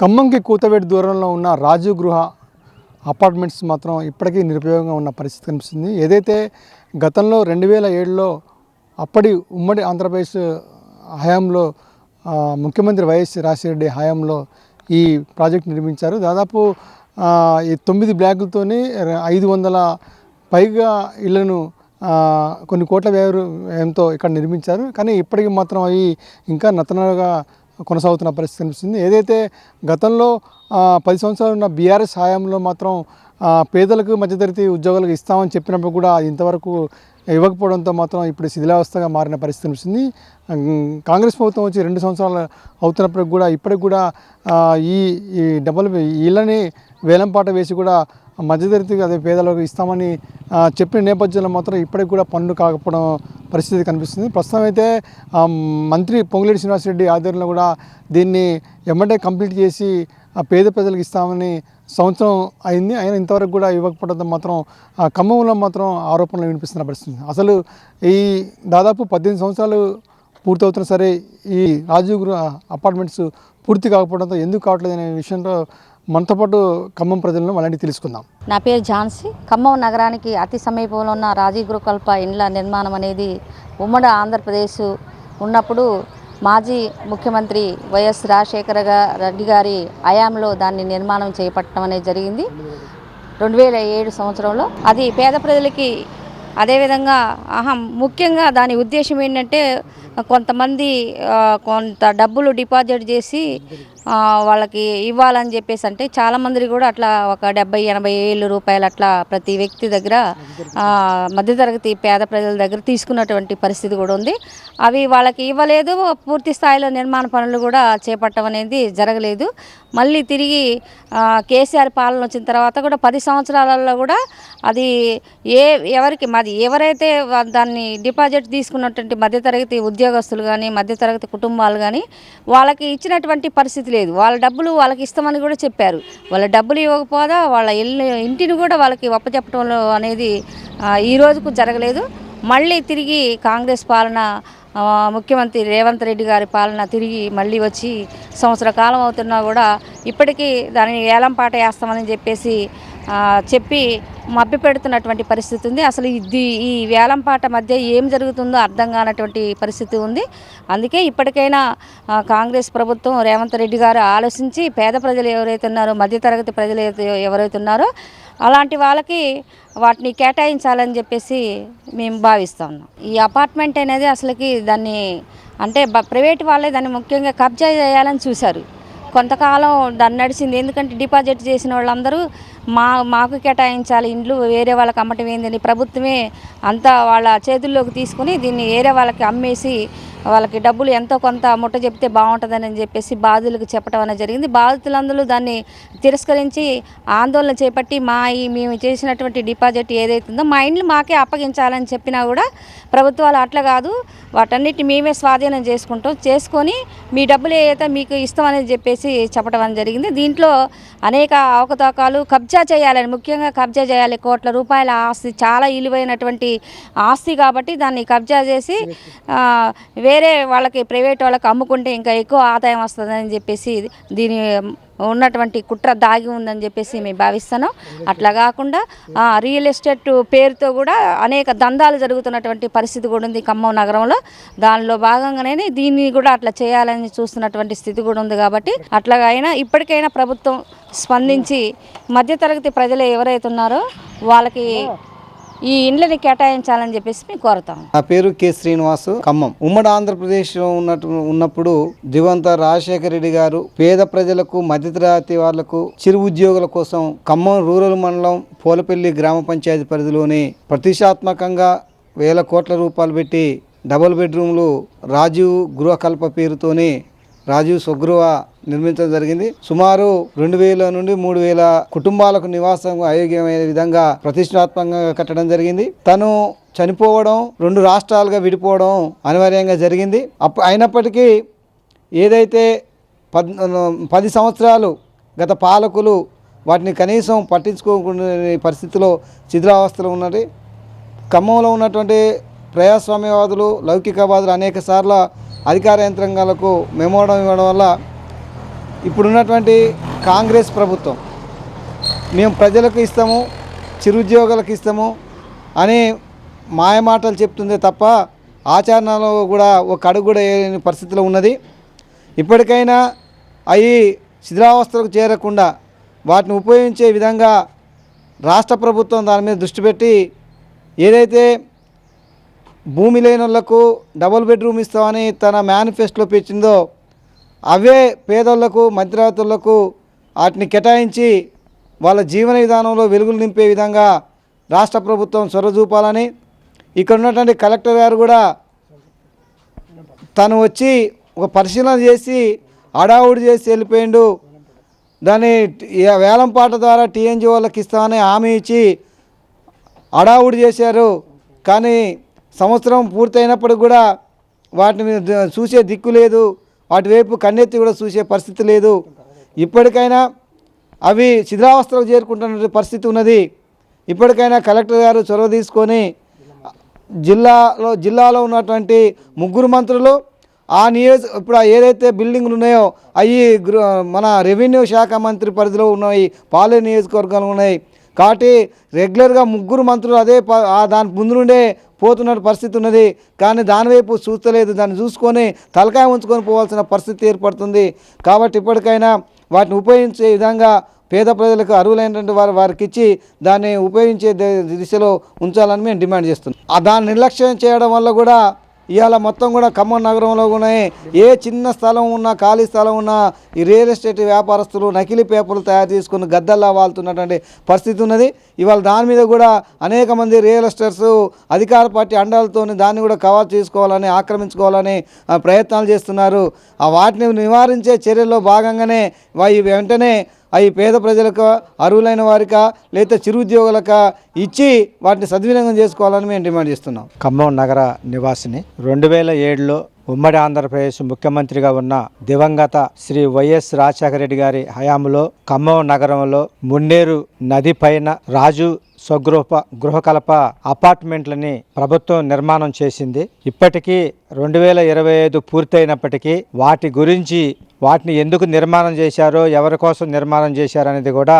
ఖమ్మంకి కూతవేటు దూరంలో ఉన్న రాజీవ్ గృహ అపార్ట్మెంట్స్ మాత్రం ఇప్పటికీ నిరుపయోగంగా ఉన్న పరిస్థితి కనిపిస్తుంది. ఏదైతే గతంలో 2007లో అప్పటి ఉమ్మడి ఆంధ్రప్రదేశ్ హయాంలో ముఖ్యమంత్రి వైఎస్ రాజశేఖర హయాంలో ఈ ప్రాజెక్ట్ నిర్మించారు. దాదాపు ఈ 9 బ్లాకులతోని 500 పైగా ఇళ్లను కొన్ని కోట్ల వ్యయంతో ఇక్కడ నిర్మించారు. కానీ ఇప్పటికి మాత్రం అవి ఇంకా నత్తనగా కొనసాగుతున్న పరిస్థితి కనిపిస్తుంది. ఏదైతే గతంలో 10 సంవత్సరాలు ఉన్న బీఆర్ఎస్ హయాంలో మాత్రం పేదలకు మధ్యతరగతి ఉద్యోగాలకు ఇస్తామని చెప్పినప్పుడు కూడా ఇంతవరకు ఇవ్వకపోవడంతో మాత్రం ఇప్పుడు శిథిలావస్థగా మారిన పరిస్థితి కనిపిస్తుంది. కాంగ్రెస్ ప్రభుత్వం వచ్చి 2 సంవత్సరాలు అవుతున్నప్పటికి కూడా ఇప్పటికి కూడా ఈ డబ్బులు ఇళ్ళని వేలంపాట వేసి కూడా మధ్యతరగతికి అదే పేదలకు ఇస్తామని చెప్పిన నేపథ్యంలో మాత్రం ఇప్పటికి కూడా పనులు కాకపోవడం పరిస్థితి కనిపిస్తుంది. ప్రస్తుతం అయితే మంత్రి పొంగులేటి శ్రీనివాసరెడ్డి ఆధ్వర్యంలో కూడా దీన్ని ఎమ్మటే కంప్లీట్ చేసి పేద ప్రజలకు ఇస్తామని సంవత్సరం అయింది. అయినా ఇంతవరకు కూడా ఇవ్వకపోవడంతో మాత్రం ఖమ్మంలో మాత్రం ఆరోపణలు వినిపిస్తున్న పరిస్థితి. అసలు ఈ దాదాపు 18 సంవత్సరాలు పూర్తవుతున్నా సరే ఈ రాజీవ్ గృహ అపార్ట్మెంట్స్ పూర్తి కాకపోవడంతో ఎందుకు కావట్లేదు అనే విషయంలో మనతో పాటు ఖమ్మం ప్రజలను అలాంటి తెలుసుకుందాం. నా పేరు ఝాన్సీ. ఖమ్మం నగరానికి అతి సమీపంలో ఉన్న రాజీవ్ గృహకల్ప ఇండ్ల నిర్మాణం అనేది ఉమ్మడి ఆంధ్రప్రదేశ్ ఉన్నప్పుడు మాజీ ముఖ్యమంత్రి వైఎస్ రాజశేఖర రెడ్డి గారి హయాంలో దాన్ని నిర్మాణం చేపట్టడం అనేది జరిగింది 2007 సంవత్సరంలో. అది పేద ప్రజలకి అదేవిధంగా ముఖ్యంగా దాని ఉద్దేశం ఏంటంటే కొంతమంది కొంత డబ్బులు డిపాజిట్ చేసి వాళ్ళకి ఇవ్వాలని చెప్పేసి, అంటే చాలామంది కూడా అట్లా ఒక 70-80 వేల రూపాయలు అట్లా ప్రతి వ్యక్తి దగ్గర మధ్యతరగతి పేద ప్రజల దగ్గర తీసుకున్నటువంటి పరిస్థితి కూడా ఉంది. అవి వాళ్ళకి ఇవ్వలేదు. పూర్తి స్థాయిలో నిర్మాణ పనులు కూడా చేపట్టడం అనేది జరగలేదు. మళ్ళీ తిరిగి కేసీఆర్ పాలన వచ్చిన తర్వాత కూడా 10 సంవత్సరాలలో కూడా అది ఎవరైతే దాన్ని డిపాజిట్ తీసుకున్నటువంటి మధ్యతరగతి ఉద్యోగస్తులు కానీ మధ్యతరగతి కుటుంబాలు కానీ వాళ్ళకి ఇచ్చినటువంటి పరిస్థితి లేదు. వాళ్ళ డబ్బులు వాళ్ళకి ఇస్తామని కూడా చెప్పారు. వాళ్ళ డబ్బులు ఇవ్వకపోగా వాళ్ళ ఇంటిని కూడా వాళ్ళకి ఒప్పచెప్పడం అనేది ఈ రోజుకు జరగలేదు. మళ్ళీ తిరిగి కాంగ్రెస్ పాలన ముఖ్యమంత్రి రేవంత్ రెడ్డి గారి పాలన తిరిగి మళ్ళీ వచ్చి సంవత్సర కాలం అవుతున్నా కూడా ఇప్పటికీ దాన్ని ఏలంపాట వేస్తామని చెప్పి మభ్యపెడుతున్నటువంటి పరిస్థితి ఉంది. అసలు ఈ వేలంపాట మధ్య ఏం జరుగుతుందో అర్థం కానటువంటి పరిస్థితి ఉంది. అందుకే ఇప్పటికైనా కాంగ్రెస్ ప్రభుత్వం రేవంత్ రెడ్డి గారు ఆలోచించి పేద ప్రజలు ఎవరైతే ఉన్నారో మధ్యతరగతి ప్రజలు ఎవరైతే ఉన్నారో అలాంటి వాళ్ళకి వాటిని కేటాయించాలని చెప్పేసి మేము భావిస్తూ ఉన్నాం. ఈ అపార్ట్మెంట్ అనేది అసలుకి దాన్ని అంటే ప్రైవేట్ వాళ్ళే దాన్ని ముఖ్యంగా కబ్జా చేయాలని చూశారు. కొంతకాలం దాన్ని నడిచింది. ఎందుకంటే డిపాజిట్ చేసిన వాళ్ళందరూ మాకు కేటాయించాలి ఇండ్లు, వేరే వాళ్ళకి అమ్మటం ఏందని ప్రభుత్వమే అంతా వాళ్ళ చేతుల్లోకి తీసుకుని దీన్ని వేరే వాళ్ళకి అమ్మేసి వాళ్ళకి డబ్బులు ఎంతో కొంత ముట్ట చెప్తే బాగుంటుందని చెప్పేసి బాధితులకు చెప్పడం అనేది జరిగింది. బాధితులందరూ దాన్ని తిరస్కరించి ఆందోళన చేపట్టి మేము చేసినటువంటి డిపాజిట్ ఏదైతుందో మా ఇండ్లు మాకే అప్పగించాలని చెప్పినా కూడా ప్రభుత్వాలు అట్లా కాదు, వాటన్నిటిని మేమే స్వాధీనం చేసుకొని మీ డబ్బులు ఏదైతే మీకు ఇస్తామని చెప్పేసి చెప్పడం అనేది జరిగింది. దీంట్లో అనేక అవకతవకలు కబ్జా చేయాలని, ముఖ్యంగా కబ్జా చేయాలి. కోట్ల రూపాయల ఆస్తి, చాలా విలువైనటువంటి ఆస్తి కాబట్టి దాన్ని కబ్జా చేసి వేరే వాళ్ళకి ప్రైవేట్ వాళ్ళకి అమ్ముకుంటే ఇంకా ఎక్కువ ఆదాయం వస్తుందని చెప్పేసి దీని ఉన్నటువంటి కుట్ర దాగి ఉందని చెప్పేసి మేము భావిస్తున్నాం. అట్లా కాకుండా రియల్ ఎస్టేట్ పేరుతో కూడా అనేక దందాలు జరుగుతున్నటువంటి పరిస్థితి కూడా ఉంది ఖమ్మం నగరంలో. దానిలో భాగంగానే దీన్ని కూడా అట్లా చేయాలని చూస్తున్నటువంటి స్థితి కూడా ఉంది. కాబట్టి అట్లాగా అయినా ఇప్పటికైనా ప్రభుత్వం స్పందించి మధ్యతరగతి ప్రజలు ఎవరైతే ఉన్నారో వాళ్ళకి ఈ ఇండ్లని కేటాయించాలని చెప్పేసి మేము కోరుతాం. నా పేరు కె శ్రీనివాసు. ఖమ్మం ఉమ్మడి ఆంధ్రప్రదేశ్ ఉన్నప్పుడు దివంగత రాజశేఖర రెడ్డి గారు పేద ప్రజలకు మధ్యతరగతి వాళ్లకు చిరు ఉద్యోగుల కోసం ఖమ్మం రూరల్ మండలం పోలపల్లి గ్రామ పంచాయతీ పరిధిలోని ప్రతిష్టాత్మకంగా 1000 కోట్ల రూపాయలు పెట్టి డబుల్ బెడ్రూమ్లు రాజీవ్ గృహకల్ప పేరుతోని రాజీవ్ స్వగృహ నిర్మించడం జరిగింది. సుమారు 2000 నుండి 3000 కుటుంబాలకు నివాసం అయోగ్యమైన విధంగా ప్రతిష్టాత్మకంగా కట్టడం జరిగింది. తను చనిపోవడం, 2 రాష్ట్రాలుగా విడిపోవడం అనివార్యంగా జరిగింది. అయినప్పటికీ ఏదైతే 10 సంవత్సరాలు గత పాలకులు వాటిని కనీసం పట్టించుకోకుండా పరిస్థితిలో శిథిలావస్థలో ఉన్నది. ఖమ్మంలో ఉన్నటువంటి ప్రజాస్వామ్యవాదులు, లౌకికవాదులు అనేక సార్లు అధికార యంత్రాంగాలకు మెమోడం ఇవ్వడం వల్ల ఇప్పుడున్నటువంటి కాంగ్రెస్ ప్రభుత్వం మేము ప్రజలకు ఇస్తాము, చిరుద్యోగులకు ఇస్తాము అని మాయమాటలు చెప్తుందే తప్ప ఆచరణలో కూడా ఒక అడుగు కూడా వేయని పరిస్థితిలో ఉన్నది. ఇప్పటికైనా అవి శిథిలావస్థలకు చేరకుండా వాటిని ఉపయోగించే విధంగా రాష్ట్ర ప్రభుత్వం దాని మీద దృష్టి పెట్టి ఏదైతే భూమి లేని వాళ్ళకు డబుల్ బెడ్రూమ్ ఇస్తామని తన మేనిఫెస్టోలో పెంచిందో అవే పేదోళ్లకు మధ్యతరగతులకు వాటిని కేటాయించి వాళ్ళ జీవన విధానంలో వెలుగులు నింపే విధంగా రాష్ట్ర ప్రభుత్వం చొరవ చూపాలని ఇక్కడ ఉన్నటువంటి కలెక్టర్ గారు కూడా తను వచ్చి ఒక పరిశీలన చేసి హడావుడి చేసి వెళ్ళిపోయిండు. దాన్ని వేలంపాట ద్వారా టీఎన్జీ వాళ్ళకి ఇస్తామని హామీ ఇచ్చి హడావుడి చేశారు. కానీ సంవత్సరం పూర్తయినప్పుడు కూడా వాటిని చూసే దిక్కు లేదు, వాటి వైపు కన్నెత్తి కూడా చూసే పరిస్థితి లేదు. ఇప్పటికైనా అవి శిథిలావస్థలకు చేరుకుంటున్న పరిస్థితి ఉన్నది. ఇప్పటికైనా కలెక్టర్ గారు చొరవ తీసుకొని జిల్లాలో ఉన్నటువంటి 3 మంత్రులు ఇప్పుడు ఏదైతే బిల్డింగ్లు ఉన్నాయో అవి మన రెవెన్యూ శాఖ మంత్రి పరిధిలో ఉన్నాయి, పాలేరు నియోజకవర్గాలు ఉన్నాయి. కాబట్టి రెగ్యులర్గా 3 మంత్రులు అదే దాని ముందు నుండే పోతున్న పరిస్థితి ఉన్నది. కానీ దానివైపు చూస్తలేదు, దాన్ని చూసుకొని తలకాయ ఉంచుకొని పోవాల్సిన పరిస్థితి ఏర్పడుతుంది. కాబట్టి ఇప్పటికైనా వాటిని ఉపయోగించే విధంగా పేద ప్రజలకు అర్హులైనటువంటి వారికి ఇచ్చి దాన్ని ఉపయోగించే దిశలో ఉంచాలని మేము డిమాండ్ చేస్తున్నాం. దాన్ని నిర్లక్ష్యం చేయడం వల్ల కూడా ఇవాళ మొత్తం కూడా ఖమ్మం నగరంలో కూడా ఏ చిన్న స్థలం ఉన్నా, ఖాళీ స్థలం ఉన్నా ఈ రియల్ ఎస్టేట్ వ్యాపారస్తులు నకిలీ పేపర్లు తయారు చేసుకుని గద్దల్లా వాళ్తున్నటువంటి పరిస్థితి ఉన్నది. ఇవాళ దాని మీద కూడా అనేక మంది రియల్ ఎస్టేట్స్ అధికార పార్టీ అండాలతో దాన్ని కూడా కవర్ చేసుకోవాలని, ఆక్రమించుకోవాలని ప్రయత్నాలు చేస్తున్నారు. వాటిని నివారించే చర్యల్లో భాగంగానే వెంటనే అవి పేద ప్రజలకు, అర్హులైన వారికా లేదా చిరుద్యోగులక ఇచ్చి వాటిని సద్వినియోగం చేసుకోవాలని మేము డిమాండ్ చేస్తున్నాం. ఖమ్మం నగర నివాసిని 2007లో ఉమ్మడి ఆంధ్రప్రదేశ్ ముఖ్యమంత్రిగా ఉన్న దివంగత శ్రీ వైఎస్ రాజశేఖర రెడ్డి గారి హయాంలో ఖమ్మం నగరంలో మున్నేరు నది పైన రాజు గృహకల్ప అపార్ట్మెంట్లని ప్రభుత్వం నిర్మాణం చేసింది. ఇప్పటికీ 2025 పూర్తయినప్పటికీ వాటిని ఎందుకు నిర్మాణం చేశారో, ఎవరి కోసం నిర్మాణం చేశారనేది కూడా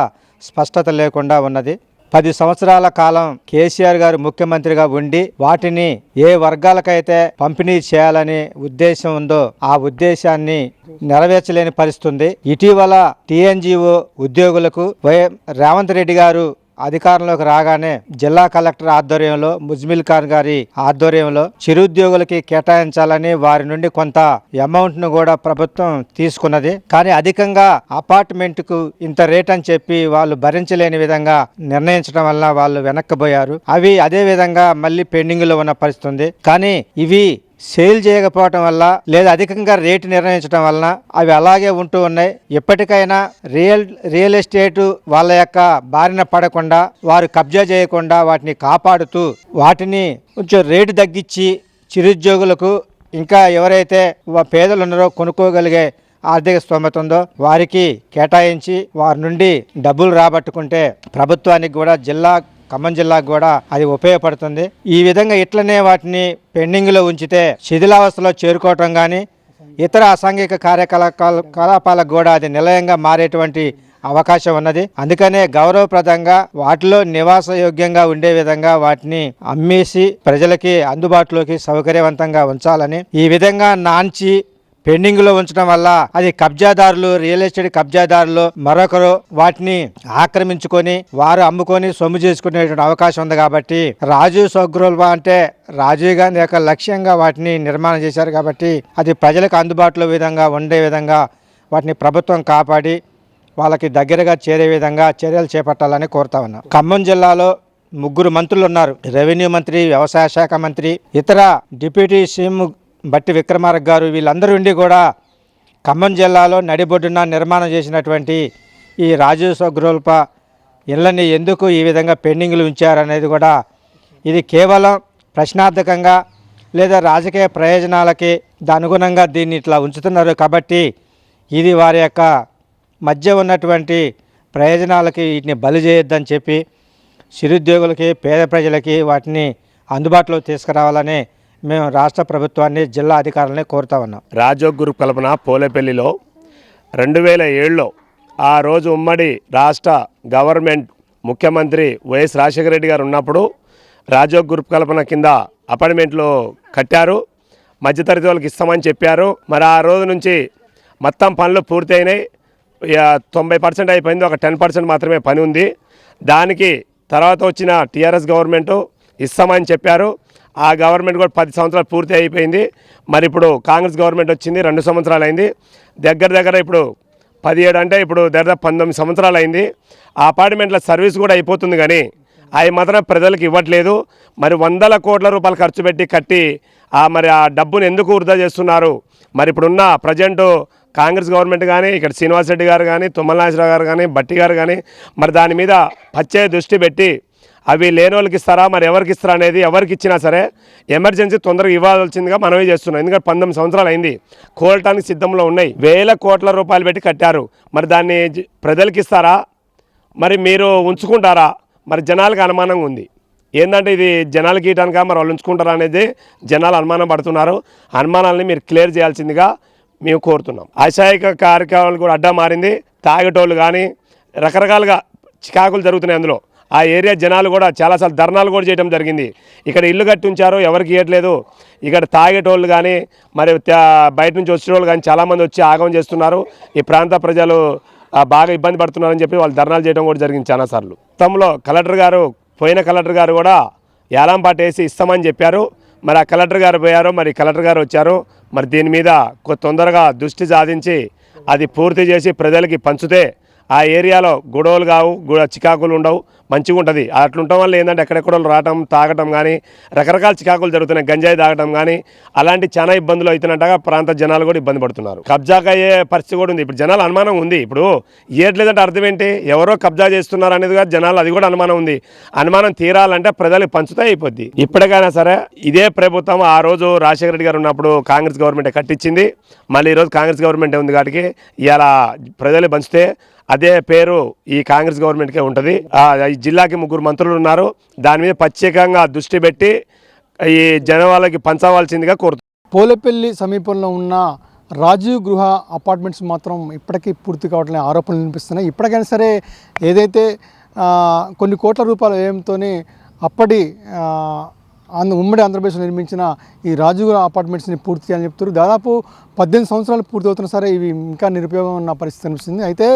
స్పష్టత లేకుండా ఉన్నది. 10 సంవత్సరాల కాలం కేసీఆర్ గారు ముఖ్యమంత్రిగా ఉండి వాటిని ఏ వర్గాలకైతే పంపిణీ చేయాలని ఉద్దేశం ఉందో ఆ ఉద్దేశాన్ని నెరవేర్చలేని పరిస్థితి ఉంది. ఇటీవల టీఎన్జీఓ ఉద్యోగులకు రేవంత్ రెడ్డి గారు అధికారంలోకి రాగానే జిల్లా కలెక్టర్ ఆధ్వర్యంలో, ముజ్మిల్ ఖాన్ గారి ఆధ్వర్యంలో చిరుద్యోగులకి కేటాయించాలని వారి నుండి కొంత అమౌంట్ ను కూడా ప్రభుత్వం తీసుకున్నది. కానీ అధికంగా అపార్ట్మెంట్ కు ఇంత రేట్ అని చెప్పి వాళ్ళు భరించలేని విధంగా నిర్ణయించడం వల్ల వాళ్ళు వెనక్కిపోయారు. అవి అదే విధంగా మళ్ళీ పెండింగ్ లో ఉన్న పరిస్థితి ఉంది. కానీ ఇవి సేల్ చేయకపోవటం వల్ల లేదా అధికంగా రేటు నిర్ణయించడం వలన అవి అలాగే ఉంటూ ఉన్నాయి. ఎప్పటికైనా రియల్ ఎస్టేట్ వాళ్ళ యొక్క బారిన పడకుండా, వారు కబ్జా చేయకుండా వాటిని కాపాడుతూ వాటిని కొంచెం రేటు తగ్గించి చిరుద్యోగులకు, ఇంకా ఎవరైతే పేదలు ఉన్నారో కొనుక్కోగలిగే ఆర్థిక స్తోమత ఉందో వారికి కేటాయించి వారి నుండి డబ్బులు రాబట్టుకుంటే ప్రభుత్వానికి కూడా, ఖమ్మం జిల్లాకు కూడా అది ఉపయోగపడుతుంది. ఈ విధంగా ఇట్లనే వాటిని పెండింగ్లో ఉంచితే శిథిలావస్థలో చేరుకోవటం కానీ ఇతర అసాంఘిక కార్యకలాపాలకు కూడా అది నిలయంగా మారేటువంటి అవకాశం ఉన్నది. అందుకనే గౌరవప్రదంగా వాటిలో నివాసయోగ్యంగా ఉండే విధంగా వాటిని అమ్మేసి ప్రజలకి అందుబాటులోకి సౌకర్యవంతంగా ఉంచాలని, ఈ విధంగా నాంచి పెండింగ్లో ఉంచడం వల్ల అది కబ్జాదారులు, రియల్ ఎస్టేట్ కబ్జాదారులు మరొకరు వాటిని ఆక్రమించుకొని వారు అమ్ముకొని సొమ్ము చేసుకునేటువంటి అవకాశం ఉంది. కాబట్టి రాజు స్వగృహ అంటే రాజీవ్ గాంధీ యొక్క లక్ష్యంగా వాటిని నిర్మాణం చేశారు. కాబట్టి అది ప్రజలకు అందుబాటులో విధంగా ఉండే విధంగా వాటిని ప్రభుత్వం కాపాడి వాళ్ళకి దగ్గరగా చేరే విధంగా చర్యలు చేపట్టాలని కోరుతా ఉన్నాం. ఖమ్మం జిల్లాలో 3 మంత్రులు ఉన్నారు. రెవెన్యూ మంత్రి, వ్యవసాయ శాఖ మంత్రి, ఇతర డిప్యూటీ సీఎం బట్టి విక్రమార్క గారు, వీళ్ళందరూ ఉండి కూడా ఖమ్మం జిల్లాలో నడిబొడ్డున నిర్మాణం చేసినటువంటి ఈ రాజు స్వగృహ ఇళ్ళని ఎందుకు ఈ విధంగా పెండింగ్లు ఉంచారనేది కూడా ఇది కేవలం ప్రశ్నార్థకంగా లేదా రాజకీయ ప్రయోజనాలకి అనుగుణంగా దీన్ని ఇట్లా ఉంచుతున్నారు. కాబట్టి ఇది వారి యొక్క మధ్య ఉన్నటువంటి ప్రయోజనాలకి వీటిని బలి చేయొద్దని చెప్పి చిరుద్యోగులకి, పేద ప్రజలకి వాటిని అందుబాటులో తీసుకురావాలని మేము రాష్ట్ర ప్రభుత్వాన్ని, జిల్లా అధికారులని కోరుతా ఉన్నాం. రాజోగ్ గ్రూప్ కల్పన పోలేపల్లిలో 2007లో ఆ రోజు ఉమ్మడి రాష్ట్ర గవర్నమెంట్ ముఖ్యమంత్రి వైఎస్ రాజశేఖర రెడ్డి గారు ఉన్నప్పుడు రాజోగ్ గ్రూప్ కల్పన కింద అపార్ట్మెంట్లు కట్టారు. మధ్యతరగతి వాళ్ళకి ఇస్తామని చెప్పారు. మరి ఆ రోజు నుంచి మొత్తం పనులు పూర్తి అయినాయి. 90% అయిపోయింది. ఒక 10% మాత్రమే పని ఉంది. దానికి తర్వాత వచ్చిన టీఆర్ఎస్ గవర్నమెంటు ఇస్తామని చెప్పారు. ఆ గవర్నమెంట్ కూడా 10 సంవత్సరాలు పూర్తి అయిపోయింది. మరి ఇప్పుడు కాంగ్రెస్ గవర్నమెంట్ వచ్చింది, 2 సంవత్సరాలు అయింది. దగ్గర ఇప్పుడు 17 అంటే ఇప్పుడు దగ్గర 19 సంవత్సరాలు అయింది. ఆ అపార్ట్మెంట్ల సర్వీస్ కూడా అయిపోతుంది, కానీ అవి మాత్రం ప్రజలకు ఇవ్వట్లేదు. మరి 100 కోట్ల రూపాయలు ఖర్చు పెట్టి కట్టి మరి ఆ డబ్బును ఎందుకు వృధా చేస్తున్నారు? మరి ఇప్పుడున్న ప్రజెంటు కాంగ్రెస్ గవర్నమెంట్ కానీ, ఇక్కడ శ్రీనివాస్ రెడ్డి గారు కానీ, తుమ్మల నాగేశ్వరరావు గారు కానీ, బట్టి గారు కానీ మరి దాని మీద పచ్చే దృష్టి పెట్టి అవి లేని వాళ్ళకి ఇస్తారా, మరి ఎవరికి ఇస్తారా అనేది, ఎవరికి ఇచ్చినా సరే ఎమర్జెన్సీ తొందరగా ఇవ్వాల్సిందిగా మనవి చేస్తున్నాం. ఎందుకంటే 19 సంవత్సరాలు అయింది, కోల్టానికి సిద్ధంలో ఉన్నాయి. 1000 కోట్ల రూపాయలు పెట్టి కట్టారు. మరి దాన్ని ప్రజలకు ఇస్తారా, మరి మీరు ఉంచుకుంటారా? మరి జనాలకు అనుమానంగా ఉంది. ఏంటంటే ఇది జనాలకి ఇవ్వడానిక, మరి వాళ్ళు ఉంచుకుంటారా అనేది జనాలు అనుమానం పడుతున్నారు. అనుమానాలని మీరు క్లియర్ చేయాల్సిందిగా మేము కోరుతున్నాం. అశాయిక కార్యక్రమాలు కూడా అడ్డా మారింది. తాగేటోళ్ళు కానీ రకరకాలుగా చికాకులు జరుగుతున్నాయి. అందులో ఆ ఏరియా జనాలు కూడా చాలాసార్లు ధర్నాలు కూడా చేయడం జరిగింది. ఇక్కడ ఇల్లు కట్టి ఉంచారు, ఎవరికి ఇవ్వట్లేదు. ఇక్కడ తాగేటోళ్ళు కానీ మరి బయట నుంచి వచ్చేటోళ్ళు కానీ చాలామంది వచ్చి ఆగమం చేస్తున్నారు. ఈ ప్రాంత ప్రజలు బాగా ఇబ్బంది పడుతున్నారని చెప్పి వాళ్ళు ధర్నాలు చేయడం కూడా జరిగింది చాలాసార్లు. మొత్తంలో పోయిన కలెక్టర్ గారు కూడా ఏలాంపాట వేసి ఇస్తామని చెప్పారు. మరి ఆ కలెక్టర్ గారు పోయారు, మరి కలెక్టర్ గారు వచ్చారు. మరి దీని మీద తొందరగా దృష్టి సాధించి అది పూర్తి చేసి ప్రజలకి పంచితే ఆ ఏరియాలో గొడవలు కావు, చికాకులు ఉండవు, మంచిగా ఉంటుంది. అట్లుండటం వల్ల ఏంటంటే ఎక్కడెక్కడో రావటం, తాగటం కానీ రకరకాల చికాకులు జరుగుతున్నాయి. గంజాయి తాగటం కానీ అలాంటి చాలా ఇబ్బందులు అవుతున్నట్టుగా ప్రాంత జనాలు కూడా ఇబ్బంది పడుతున్నారు. కబ్జాకు అయ్యే పరిస్థితి కూడా ఉంది. ఇప్పుడు జనాలు అనుమానం ఉంది. ఇప్పుడు ఇవ్వట్లేదంటే అర్థం ఏంటి? ఎవరో కబ్జా చేస్తున్నారు అనేది కూడా జనాలు అది కూడా అనుమానం ఉంది. అనుమానం తీరాలంటే ప్రజలకు పంచుతా అయిపోద్ది. ఇప్పటికైనా సరే ఇదే ప్రభుత్వం ఆ రోజు రాజశేఖర రెడ్డి గారు ఉన్నప్పుడు కాంగ్రెస్ గవర్నమెంట్ కట్టించింది. మళ్ళీ ఈరోజు కాంగ్రెస్ గవర్నమెంట్ ఉంది కాబట్టి ఇలా ప్రజలు పంచితే అదే పేరు ఈ కాంగ్రెస్ గవర్నమెంట్కే ఉంటుంది. ఈ జిల్లాకి 3 మంత్రులు ఉన్నారు. దాని మీద ప్రత్యేకంగా దృష్టి పెట్టి ఈ జనవాళ్ళకి పంచవలసిందిగా కోరుతున్నారు. పోలేపల్లి సమీపంలో ఉన్న రాజీవ్ గృహ అపార్ట్మెంట్స్ మాత్రం ఇప్పటికీ పూర్తి కావట్లే ఆరోపణలు వినిపిస్తున్నాయి. ఇప్పటికైనా సరే ఏదైతే కొన్ని కోట్ల రూపాయల వ్యయంతో అప్పటి ఉమ్మడి ఆంధ్రప్రదేశ్లో నిర్మించిన ఈ రాజీవ్ గృహ అపార్ట్మెంట్స్ని పూర్తి చేయాలని చెప్తారు. దాదాపు 18 సంవత్సరాలు పూర్తి అవుతున్నా సరే ఇవి ఇంకా నిరుపయోగం ఉన్న పరిస్థితి అనిపిస్తుంది. అయితే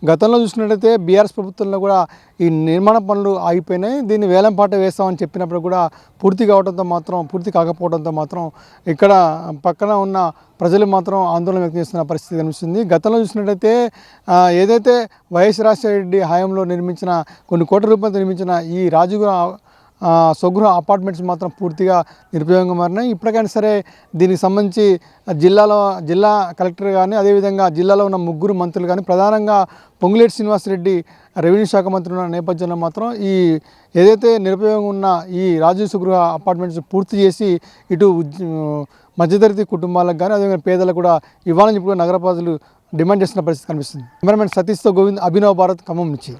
గతంలో చూసినట్టయితే బీఆర్ఎస్ ప్రభుత్వంలో కూడా ఈ నిర్మాణ పనులు ఆగిపోయినాయి. దీన్ని వేలంపాట వేస్తామని చెప్పినప్పుడు కూడా పూర్తి కాకపోవడంతో మాత్రం ఇక్కడ పక్కన ఉన్న ప్రజలు మాత్రం ఆందోళన వ్యక్తం చేస్తున్న పరిస్థితి కనిపిస్తుంది. గతంలో చూసినట్టయితే ఏదైతే వైఎస్ రాజశేఖర రెడ్డి హయాంలో నిర్మించిన కొన్ని కోట్ల రూపాయలతో నిర్మించిన ఈ రాజీవ్ స్వగృహ అపార్ట్మెంట్స్ మాత్రం పూర్తిగా నిరుపయోగంగా మారినాయి. ఇప్పటికైనా సరే దీనికి సంబంధించి జిల్లా కలెక్టర్ కానీ, అదేవిధంగా జిల్లాలో ఉన్న 3 మంత్రులు కానీ, ప్రధానంగా పొంగులేటి శ్రీనివాసరెడ్డి రెవెన్యూ శాఖ మంత్రి ఉన్న నేపథ్యంలో మాత్రం ఈ ఏదైతే నిరుపయోగంగా ఉన్న ఈ రాజీవ్ స్వగృహ అపార్ట్మెంట్స్ పూర్తి చేసి ఇటు మధ్యతరగతి కుటుంబాలకు కానీ, అదేవిధంగా పేదలకు కూడా ఇవ్వాలని చెప్పి నగర ప్రజలు డిమాండ్ చేస్తున్న పరిస్థితి కనిపిస్తుంది. కెమెరామెన్ సతీష్తో గోవింద్, అభినవ్ భారత్, ఖమ్మం నుంచి.